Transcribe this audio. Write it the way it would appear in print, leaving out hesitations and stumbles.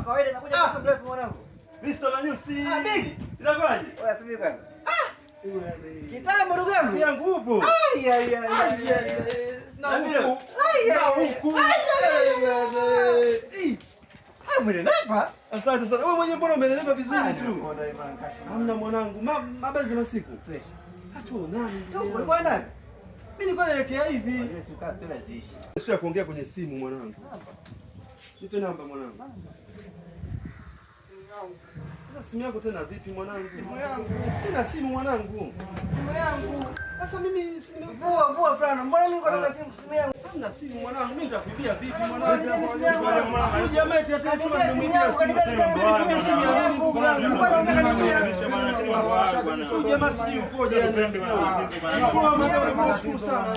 kawaida nakuja kwa mrefu mwanangu. Mr. Manyusi. Ah, big. Inakuaje? Wewe subiri kwanza. Kitambo ndugu yangu. Yangu upo. Na huku. Umenenepa? Asante sana. Wewe mwenyewe mbona umenenepa vizuri tu? Hamna mwanangu. Habari za masiku? Fresh. Hatuonani. Ulikuwa ndani? Mimi nilikuwa naelekea hivi. Yesu kasi tena ziishi. Sio ya kuongea kwenye simu mwanangu. Nipe namba mwanangu. Sasa simu yako tena vipi mwanangu? Simu yangu. Sina simu mwanangu. Simu yangu. Sasa mimi Vua fulana. Mbona mimi niko na simu yangu? hamna simu mwanangu. Mimi nitakuibia vipi mwanangu? Mwanangu. Huyu jamaa eti hata simu nimemwibia simu. Huyu jamaa sijui ukoje. Nashukuru sana.